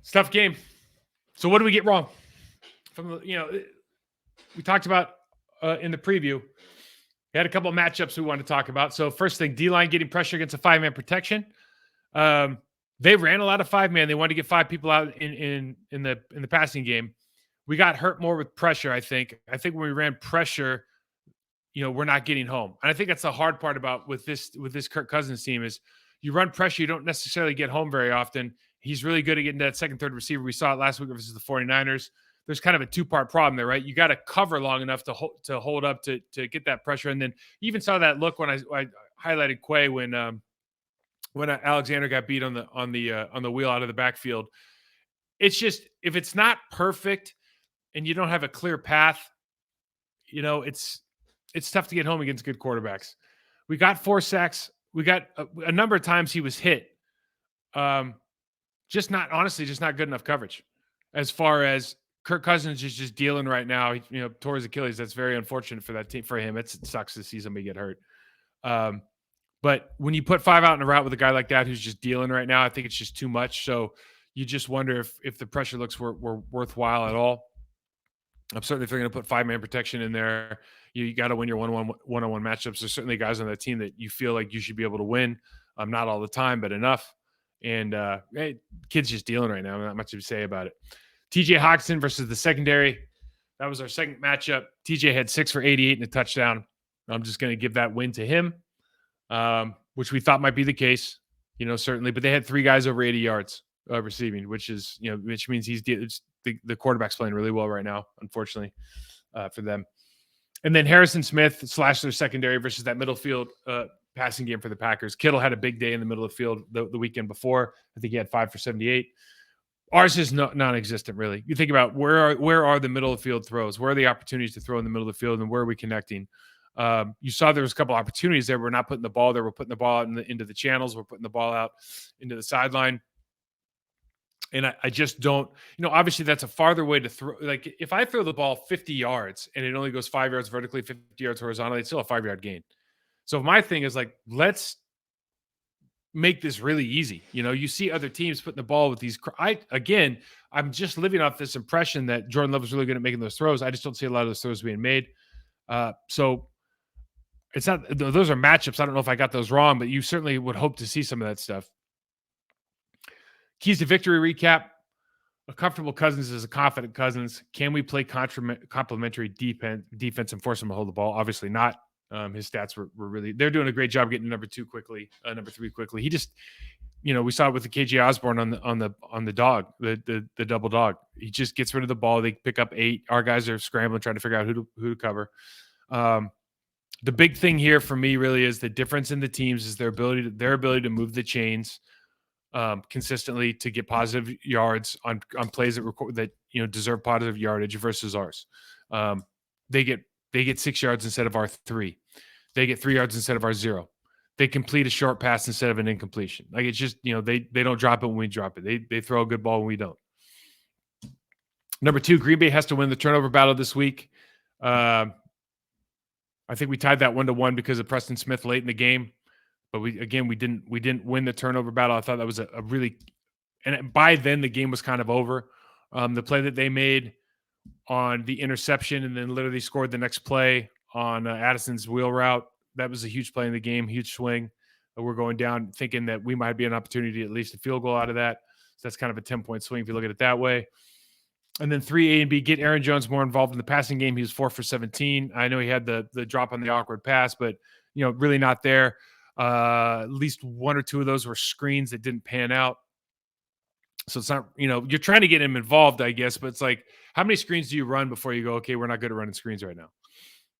It's a tough game. So what do we get wrong? We talked about in the preview. We had a couple of matchups we wanted to talk about. So first thing, D-line getting pressure against a 5-man protection. They ran a lot of 5-man. They wanted to get 5 people out in the passing game. We got hurt more with pressure, I think. I think when we ran pressure, we're not getting home. And I think that's the hard part about with this Kirk Cousins team is you run pressure, you don't necessarily get home very often. He's really good at getting that second, third receiver. We saw it last week versus the 49ers. There's kind of a two-part problem there, right? You got to cover long enough to hold up to get that pressure. And then you even saw that look when I highlighted Quay when Alexander got beat on the wheel out of the backfield. It's just, if it's not perfect and you don't have a clear path, it's tough to get home against good quarterbacks. We got 4 sacks. We got a number of times he was hit. Just not good enough coverage. As far as Kirk Cousins is just dealing right now, he tore his Achilles. That's very unfortunate for that team. For him, it sucks to see somebody get hurt. But when you put 5 out in a route with a guy like that who's just dealing right now, I think it's just too much. So you just wonder if the pressure looks were worthwhile at all. I'm certainly if they're going to put 5-man protection in there, you got to win your one-on-one matchups. There's certainly guys on that team that you feel like you should be able to win. Not all the time, but enough. And hey, kid's just dealing right now. Not much to say about it. TJ Hawkinson versus the secondary. That was our second matchup. TJ had 6 for 88 and a touchdown. I'm just going to give that win to him, which we thought might be the case, certainly. But they had 3 guys over 80 yards receiving, which means the quarterback's playing really well right now, unfortunately, for them. And then Harrison Smith / their secondary versus that middle field passing game for the Packers. Kittle had a big day in the middle of the field the weekend before. I think he had 5 for 78. Ours is non-existent, really. You think about where are the middle of the field throws? Where are the opportunities to throw in the middle of the field, and where are we connecting? You saw there was a couple opportunities there. We're not putting the ball there. We're putting the ball out into the channels. We're putting the ball out into the sideline. And I just don't, obviously that's a farther way to throw. Like if I throw the ball 50 yards and it only goes 5 yards vertically, 50 yards horizontally, it's still a 5-yard gain. So my thing is like, let's make this really easy. You see other teams putting the ball with these. I'm just living off this impression that Jordan Love was really good at making those throws. I just don't see a lot of those throws being made. So it's not, those are matchups. I don't know if I got those wrong, but you certainly would hope to see some of that stuff. Keys to victory recap. A comfortable Cousins is a confident Cousins. Can we play complementary defense and force him to hold the ball? Obviously not. His stats were really, they're doing a great job getting number 3 quickly. He just, we saw it with the KJ Osborne on the dog, the double dog. He just gets rid of the ball. They pick up 8. Our guys are scrambling, trying to figure out who to cover. The big thing here for me really is the difference in the teams is their ability to move the chains consistently to get positive yards on plays that deserve positive yardage versus ours. They get 6 yards instead of our 3. They get 3 yards instead of our 0. They complete a short pass instead of an incompletion. Like it's just, they don't drop it when we drop it. They throw a good ball when we don't. Number 2, Green Bay has to win the turnover battle this week. I think we tied that 1-1 because of Preston Smith late in the game. But we didn't win the turnover battle. I thought that was a really, and by then the game was kind of over. The play that they made on the interception and then literally scored the next play on Addison's wheel route, that was a huge play in the game, huge swing. We're going down thinking that we might be an opportunity, at least a field goal out of that. So that's kind of a 10-point swing if you look at it that way. And then 3, A and B, get Aaron Jones more involved in the passing game. He was 4 for 17. I know he had the drop on the awkward pass, but really not there. At least 1 or 2 of those were screens that didn't pan out. So it's not, you're trying to get him involved, I guess, but it's like, how many screens do you run before you go, okay, we're not good at running screens right now?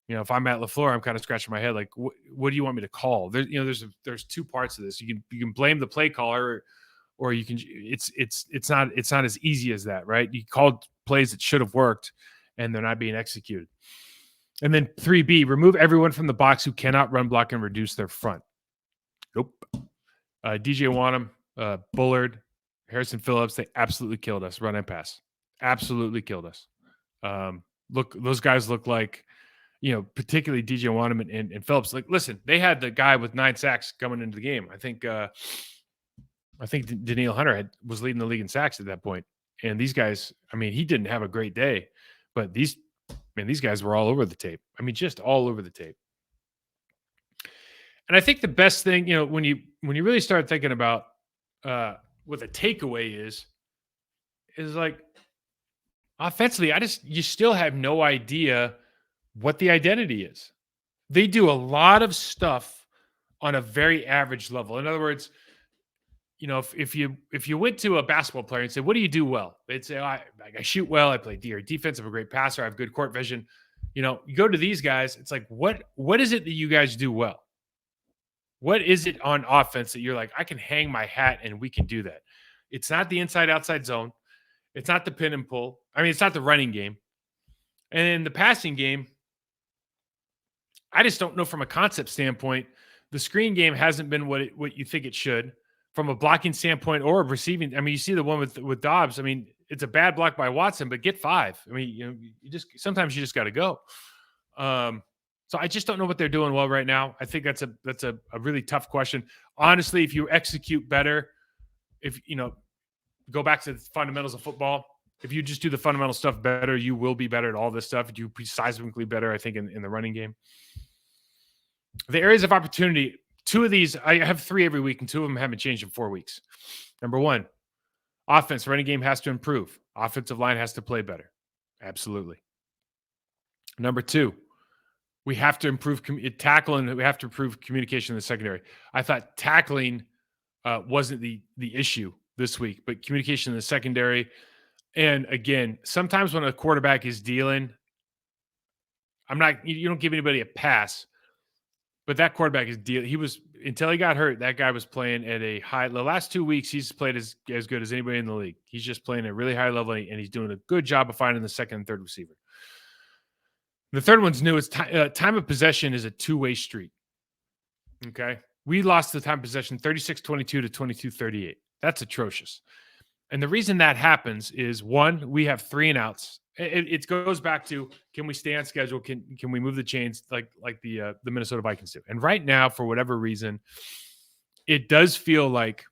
If I'm Matt LaFleur, I'm kind of scratching my head, like, what do you want me to call? There's 2 parts of this. You can blame the play caller, or you can, it's not as easy as that, right? You called plays that should have worked and they're not being executed. And then 3B, remove everyone from the box who cannot run block and reduce their front. Nope. DJ Wanham, Bullard, Harrison Phillips, they absolutely killed us. Run and pass. Absolutely killed us. Look, those guys look like, particularly DJ Wanham and Phillips. Like, listen, they had the guy with 9 sacks coming into the game. I think I think Danielle Hunter was leading the league in sacks at that point. And these guys, I mean, he didn't have a great day, but these guys were all over the tape. I mean, just all over the tape. And I think the best thing, when you really start thinking about what the takeaway is like offensively, you still have no idea what the identity is. They do a lot of stuff on a very average level. In other words, if you went to a basketball player and said, "What do you do well?" They'd say, "I shoot well. I play defense. I'm a great passer. I have good court vision." You go to these guys. It's like, what is it that you guys do well? What is it on offense that you're like, I can hang my hat and we can do that? It's not the inside-outside zone. It's not the pin and pull. I mean, it's not the running game. And in the passing game, I just don't know from a concept standpoint. The screen game hasn't been what you think it should from a blocking standpoint or a receiving. I mean, you see the one with Dobbs. I mean, it's a bad block by Watson, but get 5. I mean, sometimes you just got to go. So I just don't know what they're doing well right now. I think that's a really tough question. Honestly, if you execute better, if go back to the fundamentals of football, if you just do the fundamental stuff better, you will be better at all this stuff. You be seismically better, I think, in the running game. The areas of opportunity, 2 of these, I have 3 every week, and 2 of them haven't changed in 4 weeks. Number 1, offense, running game has to improve. Offensive line has to play better. Absolutely. Number 2, we have to improve tackling. We have to improve communication in the secondary. I thought tackling wasn't the issue this week, but communication in the secondary. And again, sometimes when a quarterback is dealing, you don't give anybody a pass, but that quarterback is dealing. He was, until he got hurt, that guy was playing at a high. The last 2 weeks, he's played as good as anybody in the league. He's just playing at a really high level, and he's doing a good job of finding the second and third receiver. The third one's new. It's time of possession is a 2-way street. Okay. We lost the time of possession 36-22 to 22-38. That's atrocious. And the reason that happens is, 1, we have 3 and outs. It goes back to, can we stay on schedule? Can we move the chains like the Minnesota Vikings do? And right now, for whatever reason, it does feel like,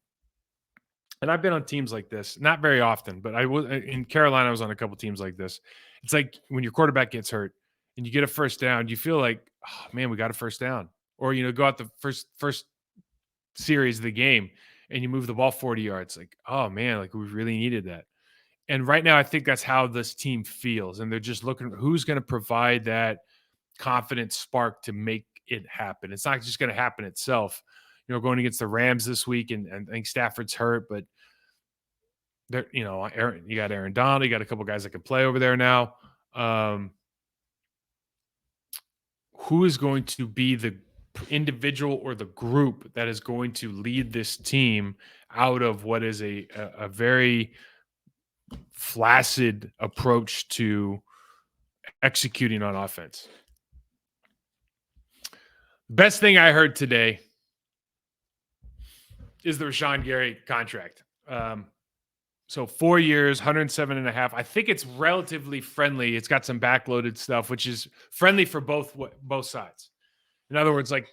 and I've been on teams like this, not very often, but I was in Carolina. I was on a couple teams like this. It's like when your quarterback gets hurt and you get a first down, you feel like, oh man, we got a first down. Or, go out the first series of the game and you move the ball 40 yards. Like, oh man, like we really needed that. And right now, I think that's how this team feels. And they're just looking, who's going to provide that confident spark to make it happen. It's not just going to happen itself. Going against the Rams this week, and I think Stafford's hurt, but you got Aaron Donald, you got a couple guys that can play over there now. Who is going to be the individual or the group that is going to lead this team out of what is a very flaccid approach to executing on offense? Best thing I heard today is the Rashawn Gary contract. So 4 years, 107.5. I think it's relatively friendly. It's got some backloaded stuff, which is friendly for both sides. In other words, like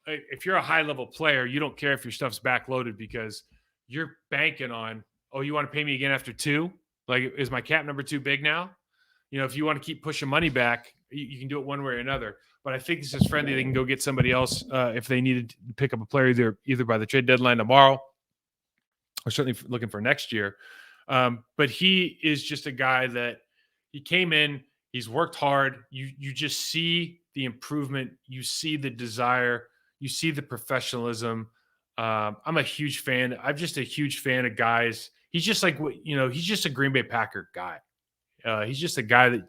if you're a high level player, you don't care if your stuff's backloaded because you're banking on, oh, you want to pay me again after 2? Like, is my cap number too big now? If you want to keep pushing money back, you can do it one way or another. But I think this is friendly. They can go get somebody else if they needed to pick up a player either by the trade deadline tomorrow or certainly looking for next year. But he is just a guy that he came in, he's worked hard. You just see the improvement. You see the desire. You see the professionalism. I'm a huge fan. I'm just a huge fan of guys. He's just like, he's just a Green Bay Packer guy. He's just a guy that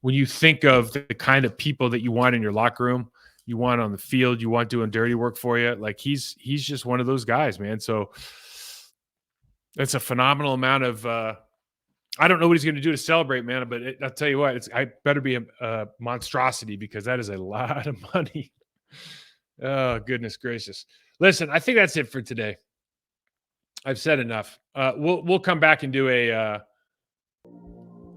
when you think of the kind of people that you want in your locker room, you want on the field, you want doing dirty work for you, like he's just one of those guys, man. So that's a phenomenal amount of I don't know what he's going to do to celebrate, man, but I'll tell you what, I better be a monstrosity because that is a lot of money. Oh, goodness gracious. Listen, I think that's it for today. I've said enough. We'll come back and do a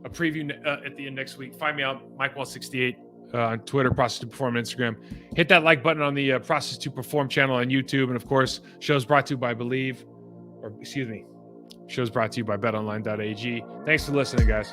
preview at the end next week. Find me out, MikeWall68 on Twitter, Process to Perform on Instagram. Hit that like button on the Process to Perform channel on YouTube. And, of course, shows brought to you by Believe. or excuse me, show's brought to you by betonline.ag. Thanks for listening, guys.